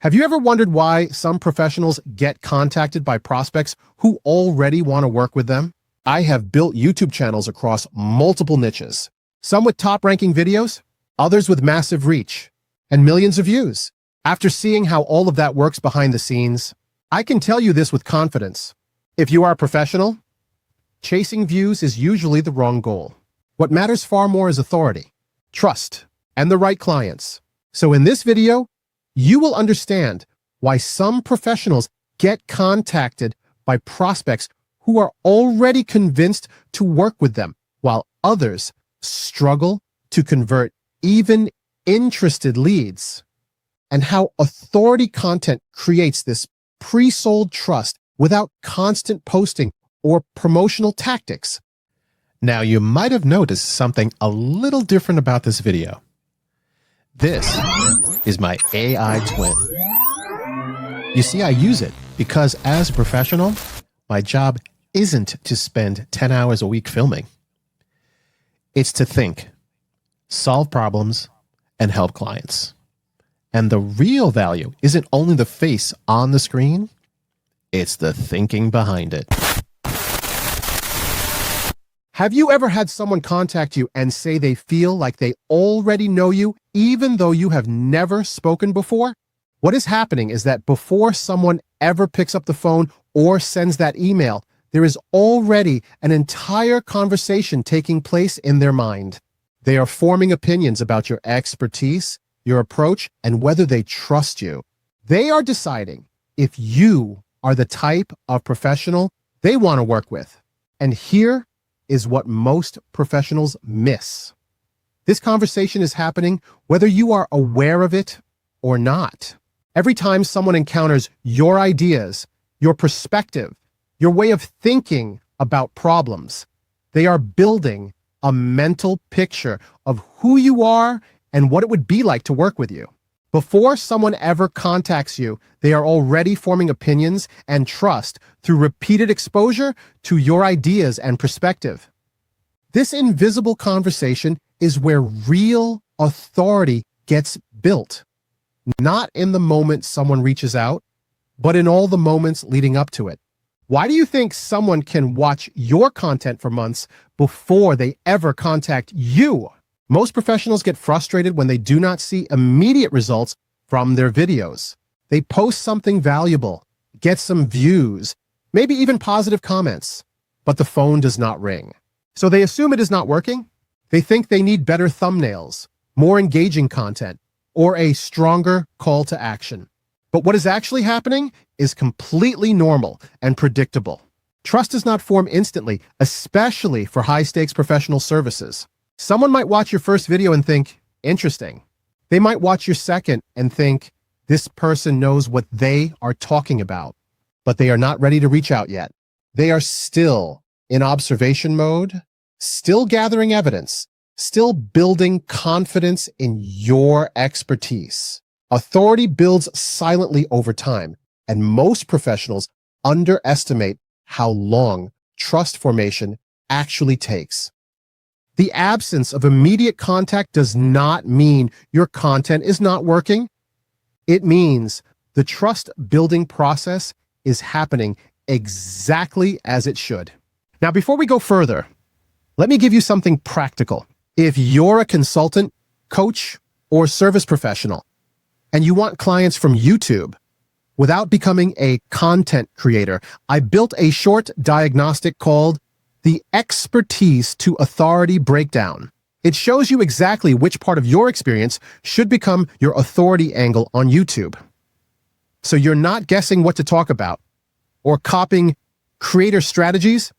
Have you ever wondered why some professionals get contacted by prospects who already want to work with them? I have built YouTube channels across multiple niches, some with top-ranking videos, others with massive reach and millions of views. After seeing how all of that works behind the scenes, I can tell you this with confidence. If you are a professional, chasing views is usually the wrong goal. What matters far more is authority, trust, and the right clients. So in this video, you will understand why some professionals get contacted by prospects who are already convinced to work with them, while others struggle to convert even interested leads, and how authority content creates this pre-sold trust without constant posting or promotional tactics. Now, you might have noticed something a little different about this video. This is my AI twin. You see, I use it because as a professional, my job isn't to spend 10 hours a week filming. It's to think, solve problems, and help clients. And the real value isn't only the face on the screen, it's the thinking behind it. Have you ever had someone contact you and say they feel like they already know you, even though you have never spoken before? What is happening is that before someone ever picks up the phone or sends that email, there is already an entire conversation taking place in their mind. They are forming opinions about your expertise, your approach, and whether they trust you. They are deciding if you are the type of professional they want to work with. And here is what most professionals miss. This conversation is happening whether you are aware of it or not. Every time someone encounters your ideas, your perspective, your way of thinking about problems, they are building a mental picture of who you are and what it would be like to work with you. Before someone ever contacts you, they are already forming opinions and trust through repeated exposure to your ideas and perspective. This invisible conversation is where real authority gets built, not in the moment someone reaches out, but in all the moments leading up to it. Why do you think someone can watch your content for months before they ever contact you? Most professionals get frustrated when they do not see immediate results from their videos. They post something valuable, get some views, maybe even positive comments, but the phone does not ring. So they assume it is not working. They think they need better thumbnails, more engaging content, or a stronger call to action. But what is actually happening is completely normal and predictable. Trust does not form instantly, especially for high-stakes professional services. Someone might watch your first video and think, interesting. They might watch your second and think, this person knows what they are talking about, but they are not ready to reach out yet. They are still in observation mode, still gathering evidence, still building confidence in your expertise. Authority builds silently over time, and most professionals underestimate how long trust formation actually takes. The absence of immediate contact does not mean your content is not working. It means the trust-building process is happening exactly as it should. Now, before we go further, let me give you something practical. If you're a consultant, coach, or service professional, and you want clients from YouTube without becoming a content creator, I built a short diagnostic called the Expertise to Authority Breakdown. It shows you exactly which part of your experience should become your authority angle on YouTube. So you're not guessing what to talk about or copying creator strategies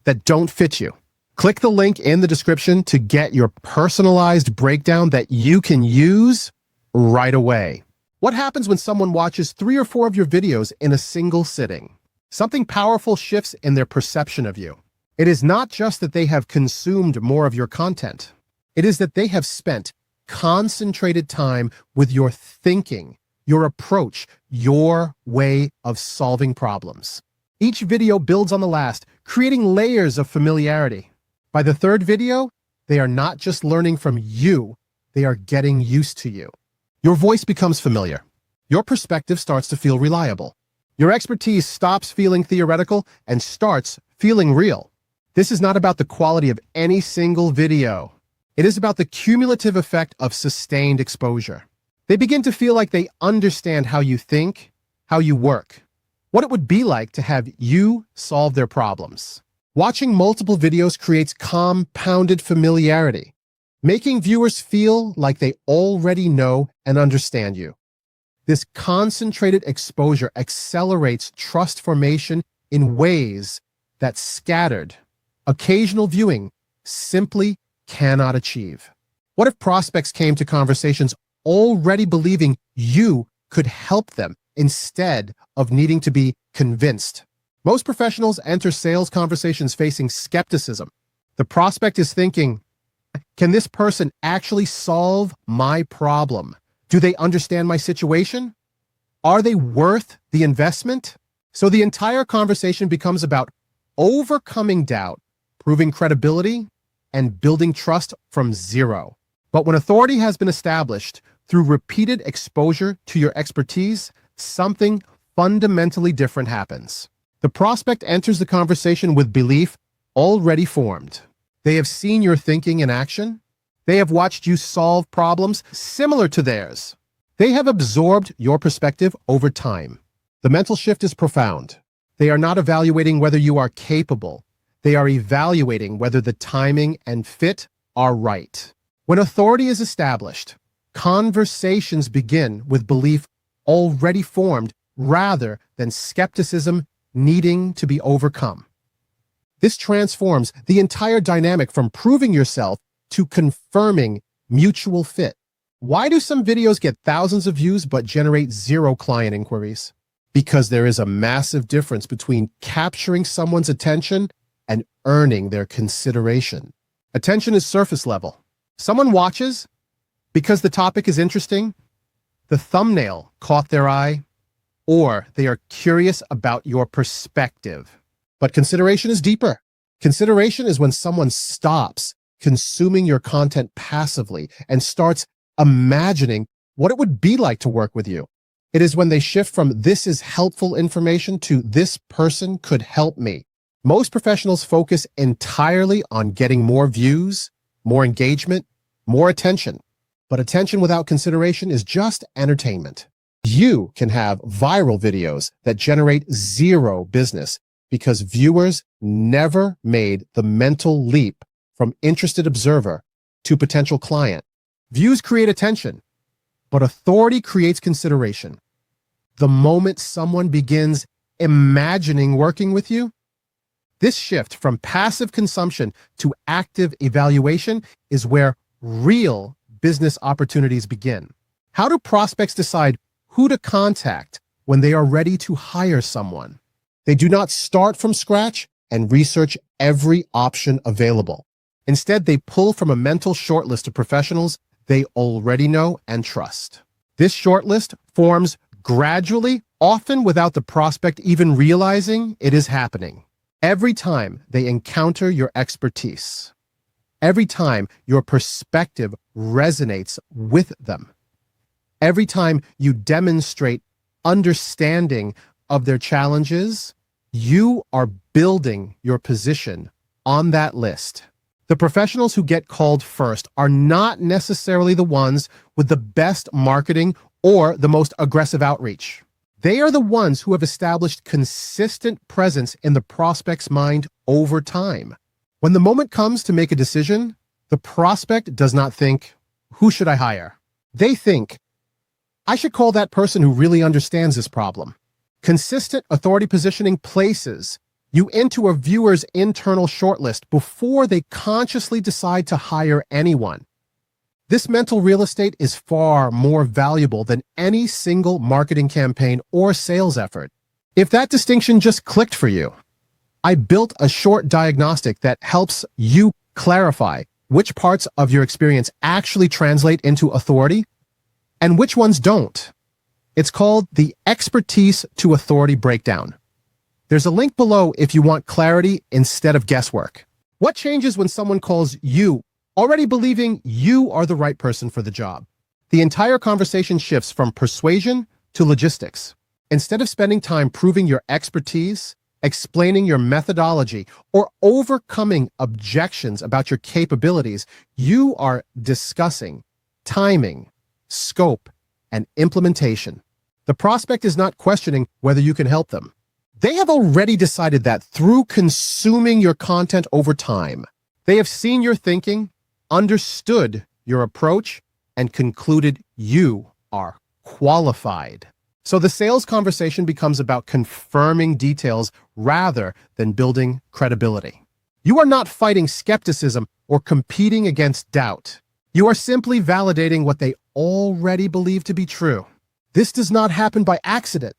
that don't fit you. Click the link in the description to get your personalized breakdown that you can use right away. What happens when someone watches 3 or 4 of your videos in a single sitting? Something powerful shifts in their perception of you. It is not just that they have consumed more of your content. It is that they have spent concentrated time with your thinking, your approach, your way of solving problems. Each video builds on the last, creating layers of familiarity. By the 3rd video, they are not just learning from you, they are getting used to you. Your voice becomes familiar. Your perspective starts to feel reliable. Your expertise stops feeling theoretical and starts feeling real. This is not about the quality of any single video. It is about the cumulative effect of sustained exposure. They begin to feel like they understand how you think, how you work, what it would be like to have you solve their problems. Watching multiple videos creates compounded familiarity, making viewers feel like they already know and understand you. This concentrated exposure accelerates trust formation in ways that scattered, occasional viewing simply cannot achieve. What if prospects came to conversations already believing you could help them instead of needing to be convinced? Most professionals enter sales conversations facing skepticism. The prospect is thinking, can this person actually solve my problem? Do they understand my situation? Are they worth the investment? So the entire conversation becomes about overcoming doubt, proving credibility, and building trust from zero. But when authority has been established through repeated exposure to your expertise, something fundamentally different happens. The prospect enters the conversation with belief already formed. They have seen your thinking in action. They have watched you solve problems similar to theirs. They have absorbed your perspective over time. The mental shift is profound. They are not evaluating whether you are capable. They are evaluating whether the timing and fit are right. When authority is established, conversations begin with belief already formed rather than skepticism needing to be overcome. This transforms the entire dynamic from proving yourself to confirming mutual fit. Why do some videos get thousands of views but generate zero client inquiries? Because there is a massive difference between capturing someone's attention and earning their consideration. Attention is surface level. Someone watches because the topic is interesting, the thumbnail caught their eye, or they are curious about your perspective. But consideration is deeper. Consideration is when someone stops consuming your content passively and starts imagining what it would be like to work with you. It is when they shift from "this is helpful information" to "this person could help me." Most professionals focus entirely on getting more views, more engagement, more attention. But attention without consideration is just entertainment. You can have viral videos that generate zero business because viewers never made the mental leap from interested observer to potential client. Views create attention, but authority creates consideration. The moment someone begins imagining working with you, this shift from passive consumption to active evaluation is where real business opportunities begin. How do prospects decide who to contact when they are ready to hire someone? They do not start from scratch and research every option available. Instead, they pull from a mental shortlist of professionals they already know and trust. This shortlist forms gradually, often without the prospect even realizing it is happening. Every time they encounter your expertise, every time your perspective resonates with them, every time you demonstrate understanding of their challenges, you are building your position on that list. The professionals who get called first are not necessarily the ones with the best marketing or the most aggressive outreach. They are the ones who have established consistent presence in the prospect's mind over time. When the moment comes to make a decision, the prospect does not think, "Who should I hire?" They think, "I should call that person who really understands this problem." Consistent authority positioning places you into a viewer's internal shortlist before they consciously decide to hire anyone. This mental real estate is far more valuable than any single marketing campaign or sales effort. If that distinction just clicked for you, I built a short diagnostic that helps you clarify which parts of your experience actually translate into authority and which ones don't. It's called the Expertise to Authority Breakdown. There's a link below if you want clarity instead of guesswork. What changes when someone calls you already believing you are the right person for the job? The entire conversation shifts from persuasion to logistics. Instead of spending time proving your expertise, explaining your methodology, or overcoming objections about your capabilities, you are discussing timing, scope, and implementation. The prospect is not questioning whether you can help them. They have already decided that through consuming your content over time. They have seen your thinking, understood your approach, and concluded you are qualified. So the sales conversation becomes about confirming details rather than building credibility. You are not fighting skepticism or competing against doubt. You are simply validating what they already believe to be true. This does not happen by accident.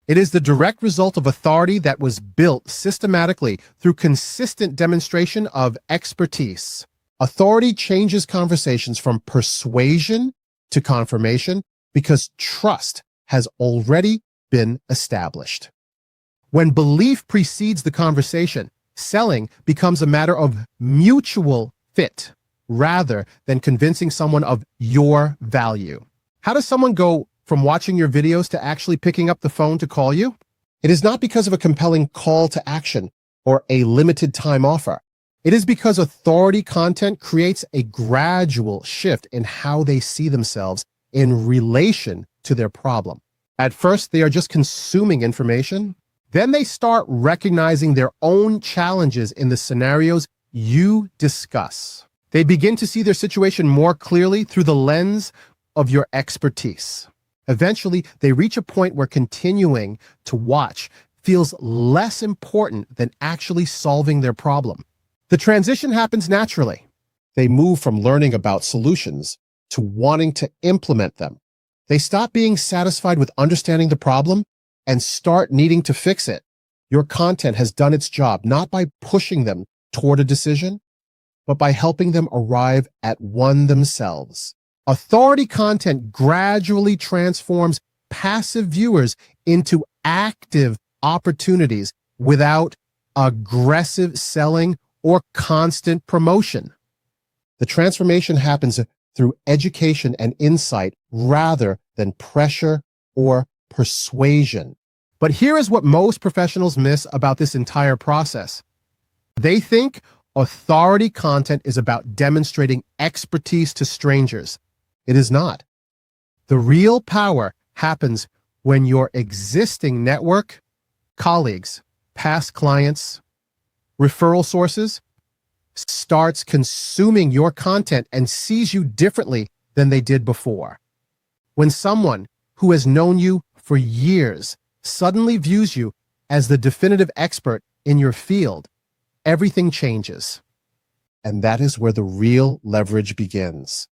It is the direct result of authority that was built systematically through consistent demonstration of expertise. Authority changes conversations from persuasion to confirmation because trust has already been established. When belief precedes the conversation, selling becomes a matter of mutual fit rather than convincing someone of your value. How does someone go from watching your videos to actually picking up the phone to call you? It is not because of a compelling call to action or a limited time offer. It is because authority content creates a gradual shift in how they see themselves in relation to their problem. At first, they are just consuming information. Then they start recognizing their own challenges in the scenarios you discuss. They begin to see their situation more clearly through the lens of your expertise. Eventually, they reach a point where continuing to watch feels less important than actually solving their problem. The transition happens naturally. They move from learning about solutions to wanting to implement them. They stop being satisfied with understanding the problem and start needing to fix it. Your content has done its job, not by pushing them toward a decision, but by helping them arrive at one themselves. Authority content gradually transforms passive viewers into active opportunities without aggressive selling or constant promotion. The transformation happens through education and insight rather than pressure or persuasion. But here is what most professionals miss about this entire process. They think authority content is about demonstrating expertise to strangers. It is not. The real power happens when your existing network, colleagues, past clients, referral sources, starts consuming your content and sees you differently than they did before. When someone who has known you for years suddenly views you as the definitive expert in your field, everything changes. And that is where the real leverage begins.